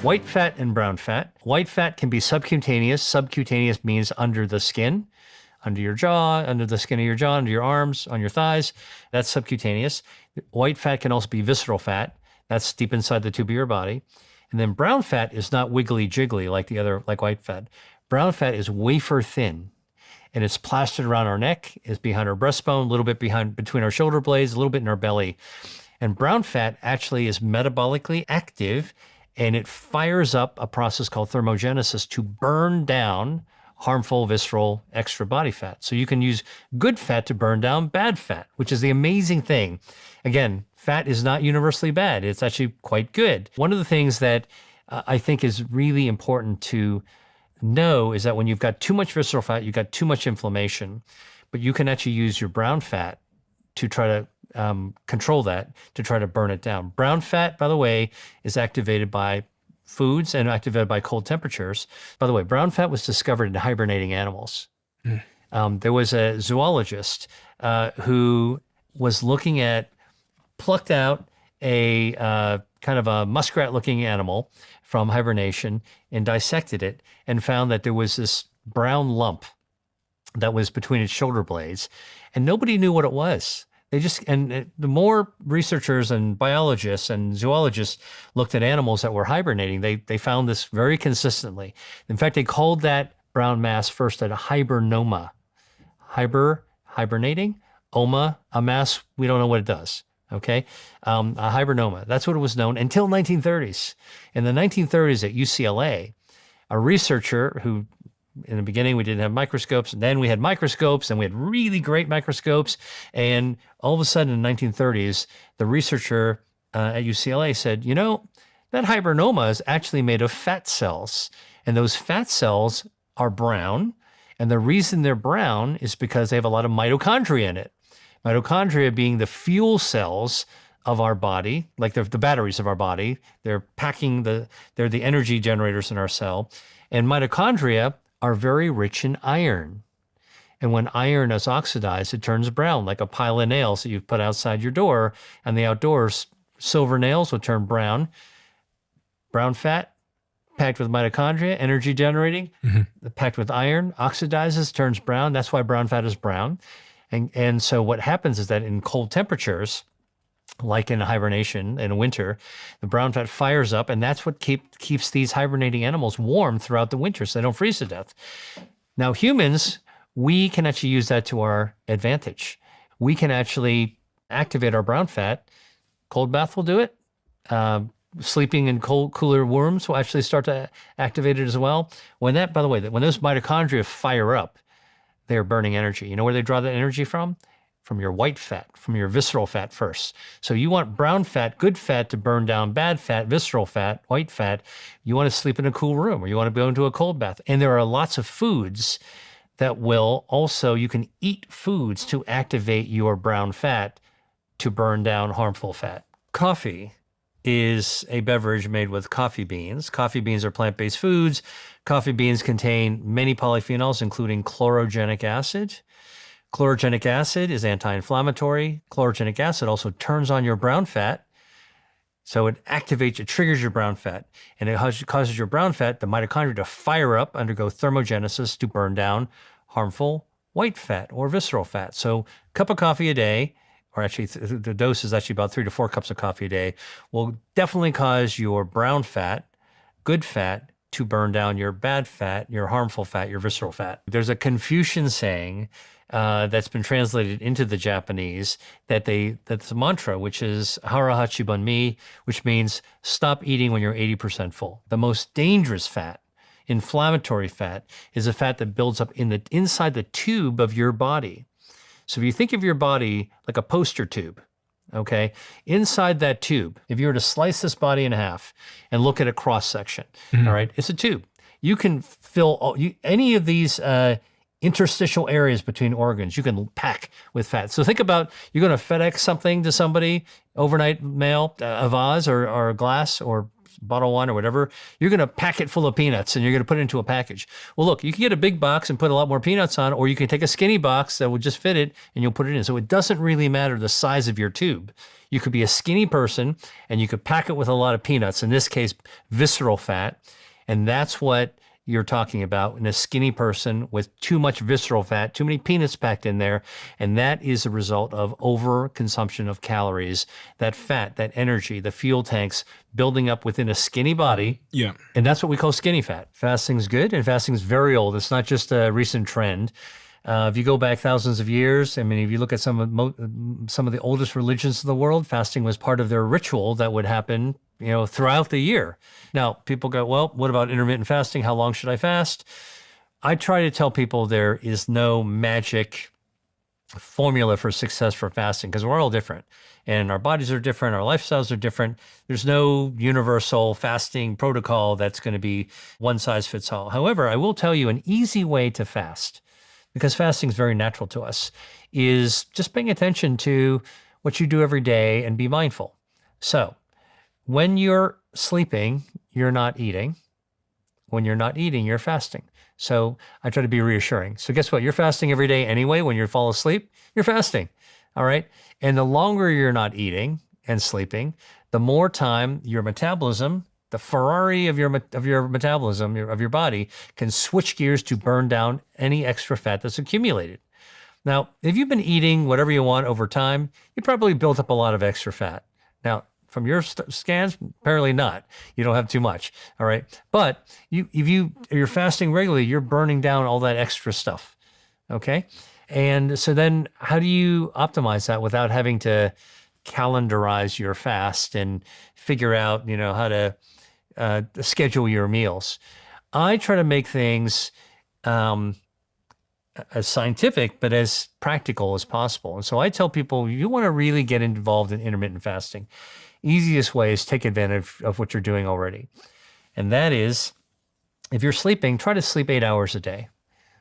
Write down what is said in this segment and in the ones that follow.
White fat and brown fat. White fat can be subcutaneous. Subcutaneous means under the skin, under your jaw, under the skin of your jaw, under your arms, on your thighs. That's subcutaneous. White fat can also be visceral fat. That's deep inside the tube of your body. And then brown fat is not wiggly jiggly like white fat. Brown fat is wafer thin, and it's plastered around our neck, is behind our breastbone, a little bit between our shoulder blades, a little bit in our belly. And brown fat actually is metabolically active, and it fires up a process called thermogenesis to burn down harmful visceral extra body fat. So you can use good fat to burn down bad fat, which is the amazing thing. Again, fat is not universally bad. It's actually quite good. One of the things that I think is really important to know is that when you've got too much visceral fat, you've got too much inflammation, but you can actually use your brown fat to try to control that, to try to burn it down. Brown fat, by the way, is activated by foods and activated by cold temperatures. By the way, brown fat was discovered in hibernating animals. There was a zoologist who was plucked out a kind of a muskrat-looking animal from hibernation and dissected it and found that there was this brown lump that was between its shoulder blades, and nobody knew what it was. The more researchers and biologists and zoologists looked at animals that were hibernating, they found this very consistently. In fact, they called that brown mass first a hibernoma. Hibernating, oma, a mass, we don't know what it does. Okay, a hibernoma. That's what it was known until 1930s. In the 1930s at UCLA, a researcher who, in the beginning, we didn't have microscopes, and then we had microscopes, and we had really great microscopes. And all of a sudden in the 1930s, the researcher at UCLA said, you know, that hibernoma is actually made of fat cells. And those fat cells are brown. And the reason they're brown is because they have a lot of mitochondria in it. Mitochondria being the fuel cells of our body, like the batteries of our body. They're the energy generators in our cell. And mitochondria are very rich in iron. And when iron is oxidized, it turns brown, like a pile of nails that you've put outside your door. And the outdoors, silver nails will turn brown. Brown fat, packed with mitochondria, energy generating, packed with iron, oxidizes, turns brown. That's why brown fat is brown. And so what happens is that in cold temperatures, like in hibernation in winter, the brown fat fires up, and that's what keeps these hibernating animals warm throughout the winter so they don't freeze to death. Now, humans, we can actually use that to our advantage. We can actually activate our brown fat. Cold bath will do it. Sleeping in cooler rooms will actually start to activate it as well. By the way, when those mitochondria fire up, they're burning energy. You know where they draw that energy from? From your white fat, from your visceral fat first. So you want brown fat, good fat to burn down bad fat, visceral fat, white fat. You want to sleep in a cool room, or you want to go into a cold bath. And there are lots of foods that you can eat foods to activate your brown fat to burn down harmful fat. Coffee is a beverage made with coffee beans. Coffee beans are plant-based foods. Coffee beans contain many polyphenols, including chlorogenic acid. Chlorogenic acid is anti-inflammatory. Chlorogenic acid also turns on your brown fat. So it triggers your brown fat, and it causes your brown fat, the mitochondria, to fire up, undergo thermogenesis to burn down harmful white fat or visceral fat. So a cup of coffee a day, or actually the dose is actually about 3 to 4 cups of coffee a day, will definitely cause your brown fat, good fat, to burn down your bad fat, your harmful fat, your visceral fat. There's a Confucian saying that's been translated into the Japanese that's a mantra, which is hara hachi bun mi, which means stop eating when you're 80% full. The most dangerous fat, inflammatory fat, is a fat that builds up inside the tube of your body. So if you think of your body like a poster tube, okay, inside that tube, if you were to slice this body in half and look at a cross section, all right, it's a tube. You can fill any of these interstitial areas between organs, you can pack with fat. So think about, you're going to FedEx something to somebody, overnight mail, a vase or a glass or bottle of wine or whatever, you're going to pack it full of peanuts and you're going to put it into a package. Well, look, you can get a big box and put a lot more peanuts on, or you can take a skinny box that will just fit it and you'll put it in. So it doesn't really matter the size of your tube. You could be a skinny person and you could pack it with a lot of peanuts, in this case, visceral fat. And that's what you're talking about in a skinny person with too much visceral fat, too many peanuts packed in there. And that is a result of overconsumption of calories, that fat, that energy, the fuel tanks building up within a skinny body. Yeah. And that's what we call skinny fat. Fasting's good, and fasting's very old. It's not just a recent trend. If you go back thousands of years, I mean, if you look at some of the oldest religions of the world, fasting was part of their ritual that would happen, throughout the year. Now, people go, well, what about intermittent fasting? How long should I fast? I try to tell people there is no magic formula for success for fasting, because we're all different and our bodies are different. Our lifestyles are different. There's no universal fasting protocol that's going to be one size fits all. However, I will tell you an easy way to fast, because fasting is very natural to us, is just paying attention to what you do every day and be mindful. So when you're sleeping, you're not eating. When you're not eating, you're fasting. So I try to be reassuring. So guess what? You're fasting every day anyway. When you fall asleep, you're fasting. All right. And the longer you're not eating and sleeping, the more time your metabolism, the Ferrari of your metabolism, of your body, can switch gears to burn down any extra fat that's accumulated. Now, if you've been eating whatever you want over time, you probably built up a lot of extra fat. Now, from your scans, apparently not. You don't have too much, all right? But if you're fasting regularly, you're burning down all that extra stuff, okay? And so then how do you optimize that without having to calendarize your fast and figure out, how to schedule your meals? I try to make things as scientific, but as practical as possible. And so I tell people, you want to really get involved in intermittent fasting. Easiest way is take advantage of what you're doing already. And that is, if you're sleeping, try to sleep 8 hours a day.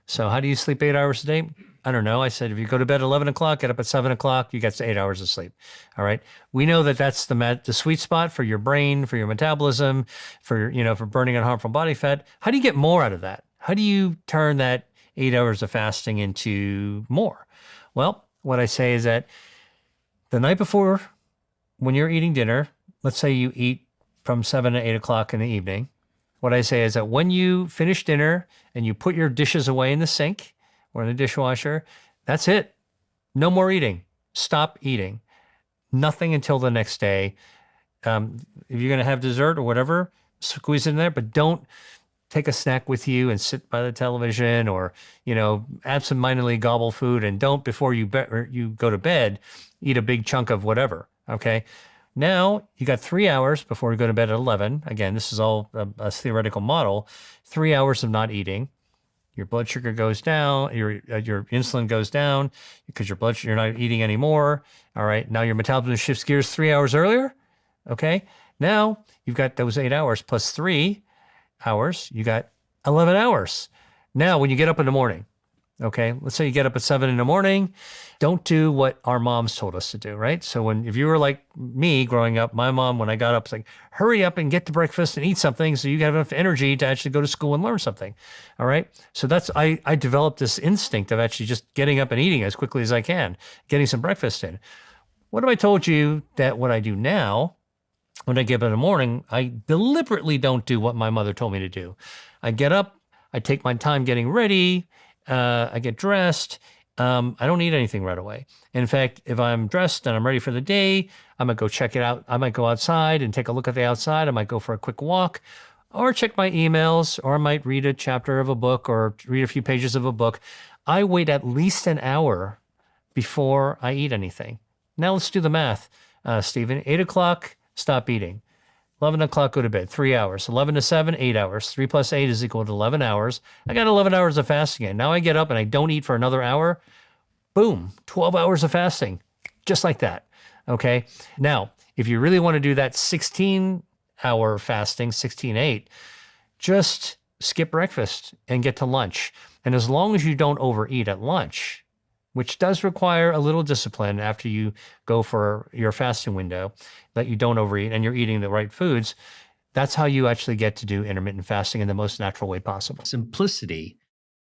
So how do you sleep 8 hours a day? I don't know. I said, if you go to bed at 11 o'clock, get up at 7 o'clock, you get 8 hours of sleep. All right. We know that that's the sweet spot for your brain, for your metabolism, for burning unharmful body fat. How do you get more out of that? How do you turn that 8 hours of fasting into more? Well, what I say is that the night before, when you're eating dinner, let's say you eat from 7 to 8 o'clock in the evening, what I say is that when you finish dinner and you put your dishes away in the sink or in the dishwasher, that's it. No more eating. Stop eating. Nothing until the next day. If you're going to have dessert or whatever, squeeze it in there, but don't take a snack with you and sit by the television or, absentmindedly gobble food, and don't, before you go to bed, eat a big chunk of whatever. Okay. Now you got 3 hours before you go to bed at 11. Again, this is all a theoretical model. 3 hours of not eating. Your blood sugar goes down. Your insulin goes down because you're not eating anymore. All right. Now your metabolism shifts gears 3 hours earlier. Okay. Now you've got those 8 hours plus 3 hours. You got 11 hours. Now, when you get up in the morning, okay, let's say you get up at 7 in the morning, don't do what our moms told us to do, right? So if you were like me growing up, my mom, when I got up, was like, hurry up and get to breakfast and eat something so you have enough energy to actually go to school and learn something. All right. So I developed this instinct of actually just getting up and eating as quickly as I can, getting some breakfast in. What if I told you that what I do now, when I get up in the morning, I deliberately don't do what my mother told me to do. I get up, I take my time getting ready, I get dressed. I don't eat anything right away. In fact, if I'm dressed and I'm ready for the day, I might go check it out. I might go outside and take a look at the outside. I might go for a quick walk or check my emails, or I might read a chapter of a book or read a few pages of a book. I wait at least an hour before I eat anything. Now let's do the math, Stephen. 8 o'clock, stop eating. 11 o'clock, go to bed, 3 hours. 11 to 7, 8 hours. 3 plus 8 is equal to 11 hours. I got 11 hours of fasting in. Now I get up and I don't eat for another hour. Boom, 12 hours of fasting, just like that, okay? Now, if you really want to do that 16-hour fasting, 16-8, just skip breakfast and get to lunch. And as long as you don't overeat at lunch, which does require a little discipline after you go for your fasting window, that you don't overeat and you're eating the right foods, That's how you actually get to do intermittent fasting in the most natural way possible. Simplicity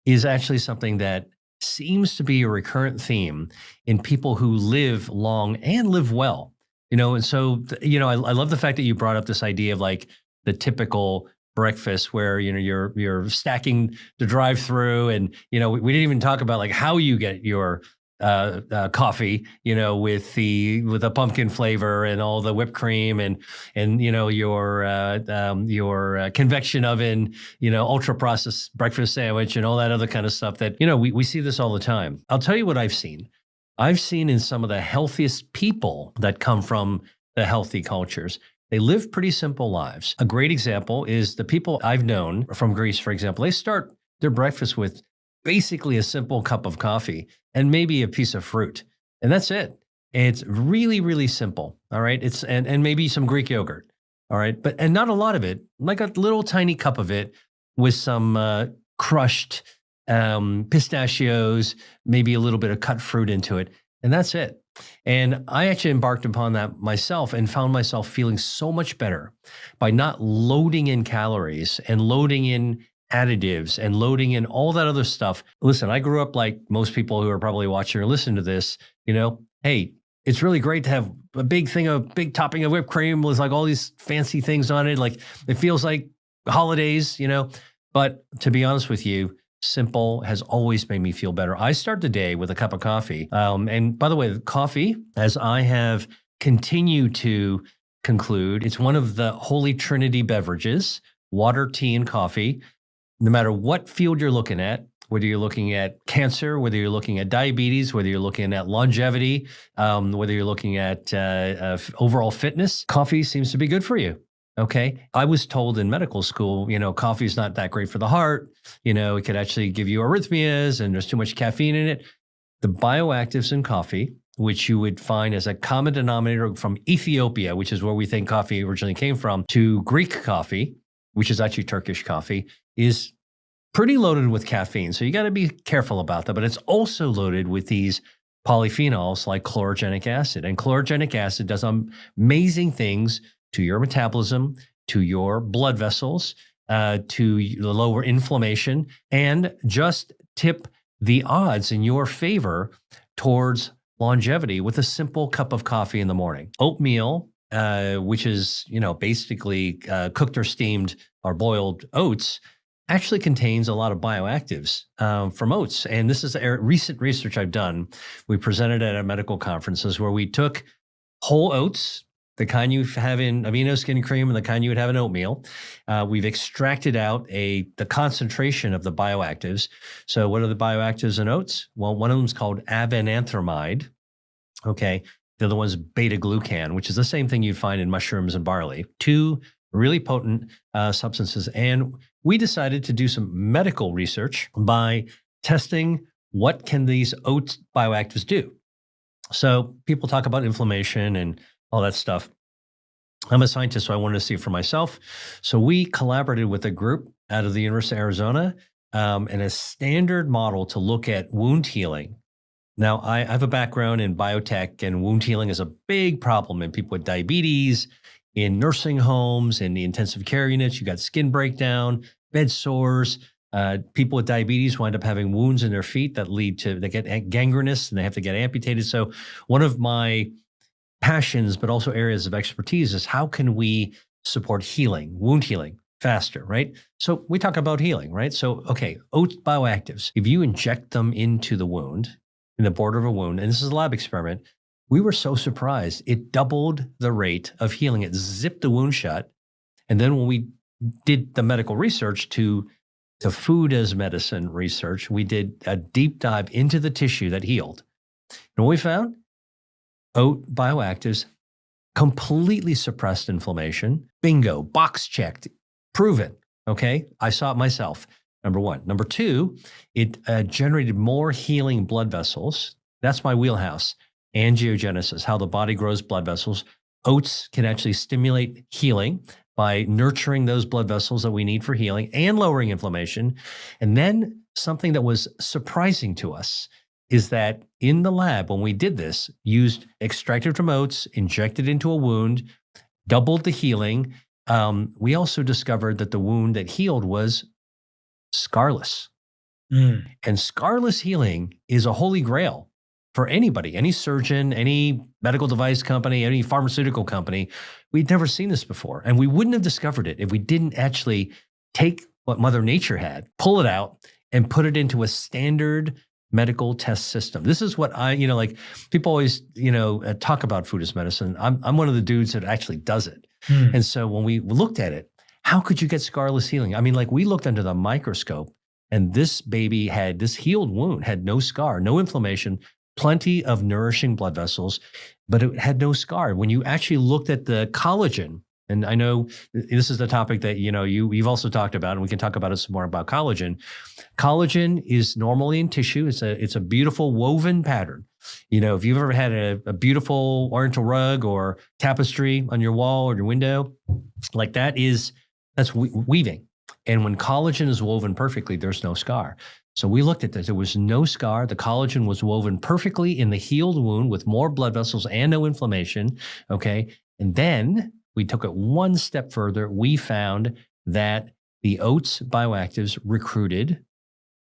is actually something that seems to be a recurrent theme in people who live long and live well. And so, I love the fact that you brought up this idea of like the typical breakfast where, you're stacking the drive-through, and, we didn't even talk about like how you get your coffee, with a pumpkin flavor and all the whipped cream and your convection oven, ultra processed breakfast sandwich and all that other kind of stuff that, we see this all the time. I'll tell you what I've seen. I've seen in some of the healthiest people that come from the healthy cultures, they live pretty simple lives. A great example is the people I've known from Greece, for example. They start their breakfast with basically a simple cup of coffee and maybe a piece of fruit. And that's it. It's really, really simple. All right. And maybe some Greek yogurt. All right. And not a lot of it, like a little tiny cup of it with some crushed pistachios, maybe a little bit of cut fruit into it. And that's it. And I actually embarked upon that myself and found myself feeling so much better by not loading in calories and loading in additives and loading in all that other stuff. Listen, I grew up like most people who are probably watching or listening to this, hey, it's really great to have a big topping of whipped cream with like all these fancy things on it. Like it feels like holidays, but to be honest with you, simple has always made me feel better. I start the day with a cup of coffee. And by the way, coffee, as I have continued to conclude, it's one of the holy trinity beverages: water, tea, and coffee. No matter what field you're looking at, whether you're looking at cancer, whether you're looking at diabetes, whether you're looking at longevity, whether you're looking at overall fitness, coffee seems to be good for you. Okay. I was told in medical school, coffee is not that great for the heart. It could actually give you arrhythmias and there's too much caffeine in it. The bioactives in coffee, which you would find as a common denominator from Ethiopia, which is where we think coffee originally came from, to Greek coffee, which is actually Turkish coffee, is pretty loaded with caffeine. So you got to be careful about that. But it's also loaded with these polyphenols like chlorogenic acid. And chlorogenic acid does amazing things to your metabolism, to your blood vessels, to lower inflammation, and just tip the odds in your favor towards longevity with a simple cup of coffee in the morning. Oatmeal, which is, basically cooked or steamed or boiled oats, actually contains a lot of bioactives from oats. And this is recent research I've done. We presented at medical conferences where we took whole oats, the kind you have in amino skin cream and the kind you would have in oatmeal. We've extracted out the concentration of the bioactives. So what are the bioactives in oats? Well, one of them is called avenanthromide. Okay. The other one's beta-glucan, which is the same thing you'd find in mushrooms and barley. Two really potent substances. And we decided to do some medical research by testing what can these oat bioactives do. So people talk about inflammation and all that stuff. I'm a scientist, so I wanted to see it for myself. So we collaborated with a group out of the University of Arizona and a standard model to look at wound healing. Now, I have a background in biotech, and wound healing is a big problem in people with diabetes, in nursing homes, in the intensive care units. You got skin breakdown, bed sores. People with diabetes wind up having wounds in their feet that they get gangrenous and they have to get amputated. So one of my passions, but also areas of expertise, is how can we support healing, wound healing faster, right? So we talk about healing, right? So, okay, oat bioactives, if you inject them into the wound, in the border of a wound, and this is a lab experiment, we were so surprised. It doubled the rate of healing. It zipped the wound shut. And then when we did the medical research to food as medicine research, we did a deep dive into the tissue that healed. And what we found? Oat bioactives completely suppressed inflammation. Bingo, box checked, proven. Okay, I saw it myself. Number one. Number two, it generated more healing blood vessels. That's my wheelhouse. Angiogenesis, how the body grows blood vessels. Oats can actually stimulate healing by nurturing those blood vessels that we need for healing and lowering inflammation. And then something that was surprising to us is that in the lab, when we did this, used extracted from oats, injected into a wound, doubled the healing, we also discovered that the wound that healed was scarless. And scarless healing is a holy grail for anybody, any surgeon, any medical device company, any pharmaceutical company. We'd never seen this before. And we wouldn't have discovered it if we didn't actually take what Mother Nature had, pull it out, and put it into a standard medical test system. This is what like people always, talk about food as medicine. I'm one of the dudes that actually does it. And so when we looked at it, how could you get scarless healing? I mean, like we looked under the microscope and this baby had this healed wound, had no scar, no inflammation, plenty of nourishing blood vessels, but it had no scar. When you actually looked at the collagen, and I know this is the topic that you've also talked about, and we can talk about it some more about collagen. Collagen is normally in tissue. It's a beautiful woven pattern. If you've ever had a beautiful oriental rug or tapestry on your wall or your window, like that's weaving. And when collagen is woven perfectly, there's no scar. So we looked at this. There was no scar. The collagen was woven perfectly in the healed wound with more blood vessels and no inflammation. Okay. And then we took it one step further. We found that the oats bioactives recruited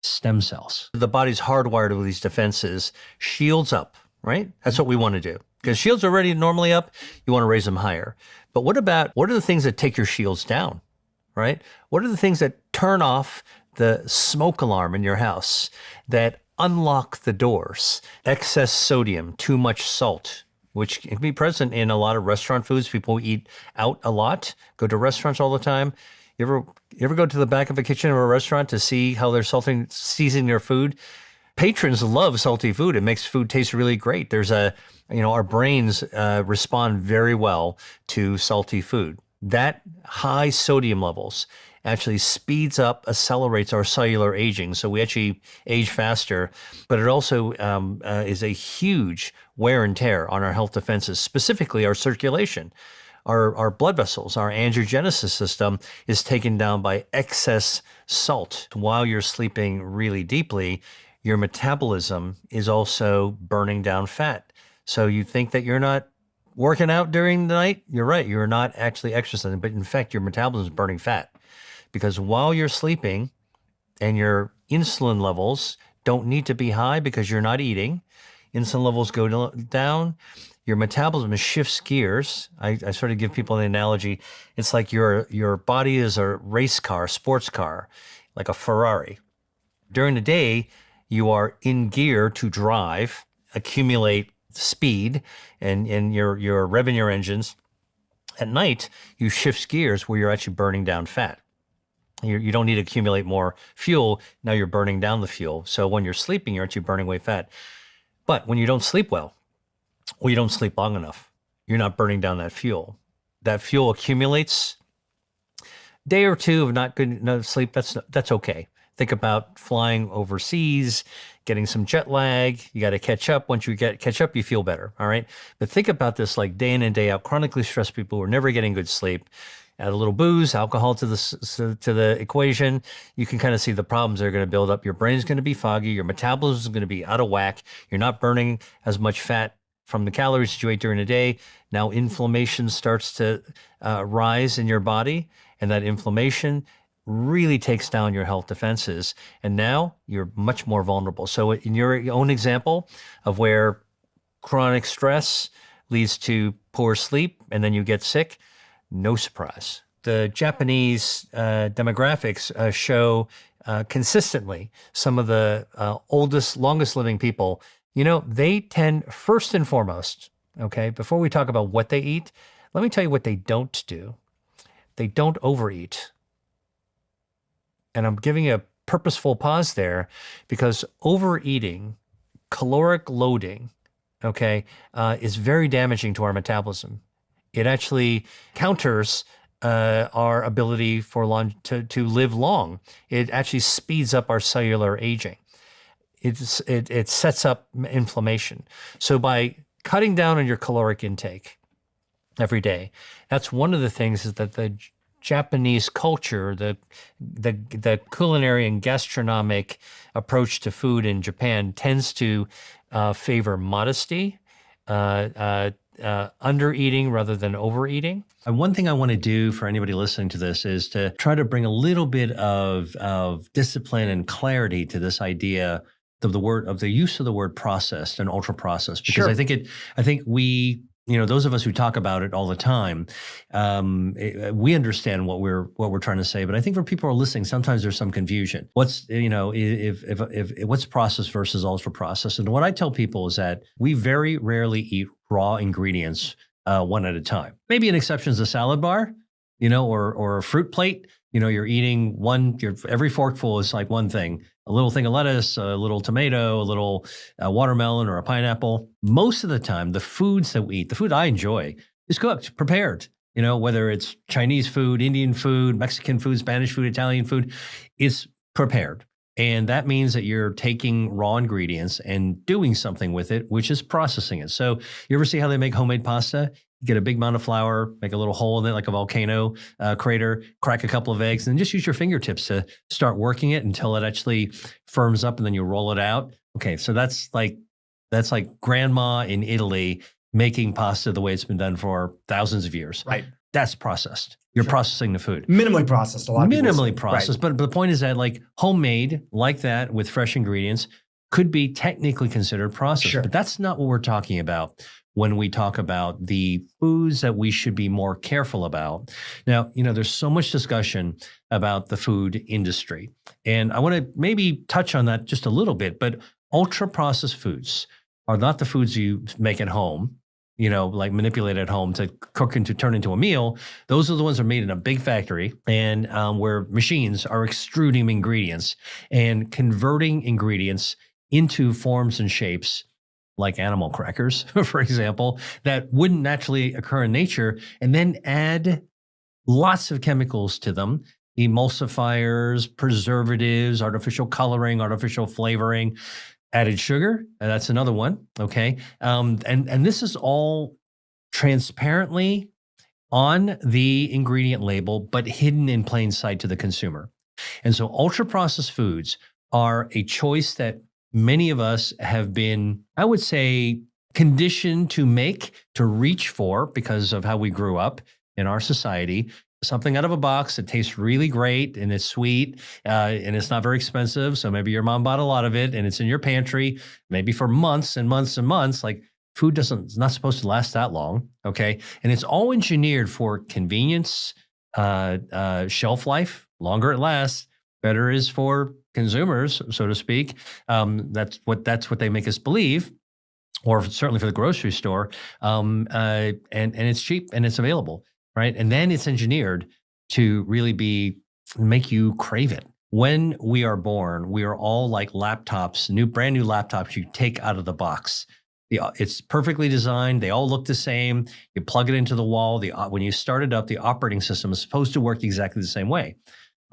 stem cells. The body's hardwired with these defenses, shields up, right? That's what we want to do. Because shields are already normally up, you want to raise them higher. But what are the things that take your shields down, right? What are the things that turn off the smoke alarm in your house, that unlock the doors? Excess sodium, too much salt, which can be present in a lot of restaurant foods. People eat out a lot, go to restaurants all the time. You ever go to the back of a kitchen of a restaurant to see how they're seasoning their food? Patrons love salty food. It makes food taste really great. Our brains respond very well to salty food. That high sodium levels actually speeds up, accelerates our cellular aging. So we actually age faster, but it also is a huge wear and tear on our health defenses, specifically our circulation. Our blood vessels, our angiogenesis system is taken down by excess salt. While you're sleeping really deeply, your metabolism is also burning down fat. So you think that you're not working out during the night? You're right. You're not actually exercising, but in fact, your metabolism is burning fat. Because while you're sleeping and your insulin levels don't need to be high because you're not eating, insulin levels go down, your metabolism shifts gears. I sort of give people the analogy. It's like your body is a race car, sports car, like a Ferrari. During the day, you are in gear to drive, accumulate speed, and you're revving your engines. At night, you shift gears where you're actually burning down fat. You don't need to accumulate more fuel. Now you're burning down the fuel. So when you're sleeping, you're actually burning away fat. But when you don't sleep well, or you don't sleep long enough, you're not burning down that fuel. That fuel accumulates. Day or two of not good enough sleep, that's okay. Think about flying overseas, getting some jet lag. You got to catch up. Once you catch up, you feel better. All right. But think about this like day in and day out, chronically stressed people who are never getting good sleep. Add a little booze, alcohol to the equation. You can kind of see the problems that are going to build up. Your brain's going to be foggy. Your metabolism is going to be out of whack. You're not burning as much fat from the calories that you ate during the day. Now inflammation starts to rise in your body, and that inflammation really takes down your health defenses. And now you're much more vulnerable. So in your own example of where chronic stress leads to poor sleep and then you get sick, no surprise. The Japanese demographics show consistently some of the oldest, longest living people. They tend, first and foremost, okay, before we talk about what they eat, let me tell you what they don't do. They don't overeat. And I'm giving a purposeful pause there because overeating, caloric loading, okay, is very damaging to our metabolism. It actually counters our ability to live long. It actually speeds up our cellular aging. It sets up inflammation. So by cutting down on your caloric intake every day, that's one of the things is that the Japanese culture, the culinary and gastronomic approach to food in Japan tends to favor modesty, under eating rather than overeating. And one thing I want to do for anybody listening to this is to try to bring a little bit of discipline and clarity to this idea of the use of the word processed and ultra processed, because I think we, those of us who talk about it all the time, we understand what we're trying to say. But I think for people who are listening, sometimes there's some confusion. What's what's processed versus ultra processed? And what I tell people is that we very rarely eat raw ingredients one at a time. Maybe an exception is a salad bar, or a fruit plate. You're eating every forkful is like one thing. A little thing of lettuce, a little tomato, a little watermelon or a pineapple. Most of the time, the foods that we eat, the food I enjoy, is cooked, prepared. Whether it's Chinese food, Indian food, Mexican food, Spanish food, Italian food, it's prepared. And that means that you're taking raw ingredients and doing something with it, which is processing it. So you ever see how they make homemade pasta? You get a big amount of flour, make a little hole in it like a volcano crater, crack a couple of eggs, and just use your fingertips to start working it until it actually firms up, and then you roll it out. Okay, so that's like grandma in Italy making pasta the way it's been done for thousands of years. Right. That's processed. You're processing the food. Minimally processed. A lot of minimally processed. Right. But the point is that like homemade like that with fresh ingredients could be technically considered processed. Sure. But that's not what we're talking about when we talk about the foods that we should be more careful about. Now, there's so much discussion about the food industry. And I want to maybe touch on that just a little bit, but ultra processed foods are not the foods you make at home, like manipulate at home to cook and to turn into a meal. Those are the ones that are made in a big factory and where machines are extruding ingredients and converting ingredients into forms and shapes like animal crackers, for example, that wouldn't naturally occur in nature, and then add lots of chemicals to them, emulsifiers, preservatives, artificial coloring, artificial flavoring, added sugar. That's another one. Okay. And this is all transparently on the ingredient label, but hidden in plain sight to the consumer. And so ultra processed foods are a choice that many of us have been, I would say, conditioned to reach for because of how we grew up in our society. Something out of a box that tastes really great and it's sweet and it's not very expensive. So maybe your mom bought a lot of it and it's in your pantry, maybe for months and months and months. Like food it's not supposed to last that long. Okay. And it's all engineered for convenience, shelf life, longer it lasts, better is for consumers, so to speak. That's what they make us believe, or certainly for the grocery store. And it's cheap and it's available. Right. And then it's engineered to really make you crave it. When we are born, we are all like laptops, brand new laptops you take out of the box. It's perfectly designed. They all look the same. You plug it into the wall. When you start it up, the operating system is supposed to work exactly the same way.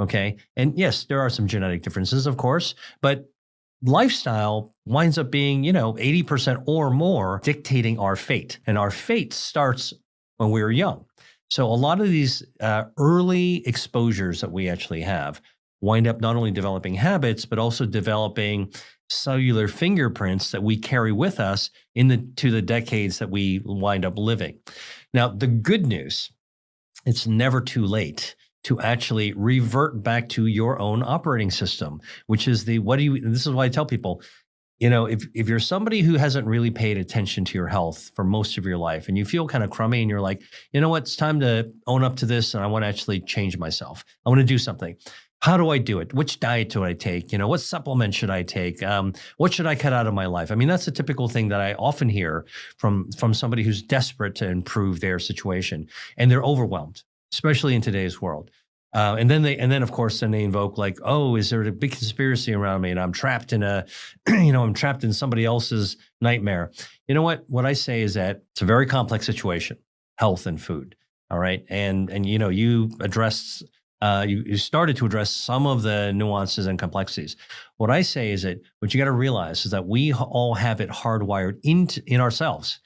Okay. And yes, there are some genetic differences, of course, but lifestyle winds up being, 80% or more dictating our fate. And our fate starts when we were young. So a lot of these early exposures that we actually have wind up not only developing habits, but also developing cellular fingerprints that we carry with us to the decades that we wind up living. Now, the good news, it's never too late to actually revert back to your own operating system, which is this is why I tell people, if you're somebody who hasn't really paid attention to your health for most of your life and you feel kind of crummy and you're like, you know what, it's time to own up to this and I want to actually change myself. I want to do something. How do I do it? Which diet do I take? What supplement should I take? What should I cut out of my life? I mean, that's a typical thing that I often hear from somebody who's desperate to improve their situation and they're overwhelmed, especially in today's world. And then of course, they invoke like, oh, is there a big conspiracy around me and I'm trapped in I'm trapped in somebody else's nightmare. You know what? What I say is that it's a very complex situation, health and food. All right. And you addressed, you started to address some of the nuances and complexities. What I say is that what you got to realize is that we all have it hardwired in ourselves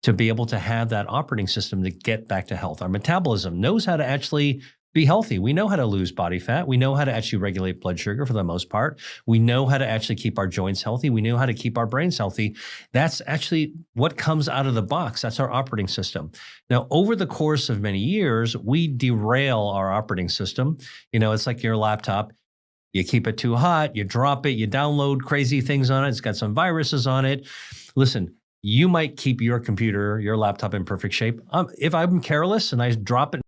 to be able to have that operating system to get back to health. Our metabolism knows how to actually be healthy. We know how to lose body fat. We know how to actually regulate blood sugar for the most part. We know how to actually keep our joints healthy. We know how to keep our brains healthy. That's actually what comes out of the box. That's our operating system. Now, over the course of many years, we derail our operating system. It's like your laptop. You keep it too hot, you drop it, you download crazy things on it. It's got some viruses on it. Listen, you might keep your computer, your laptop in perfect shape. If I'm careless and I drop it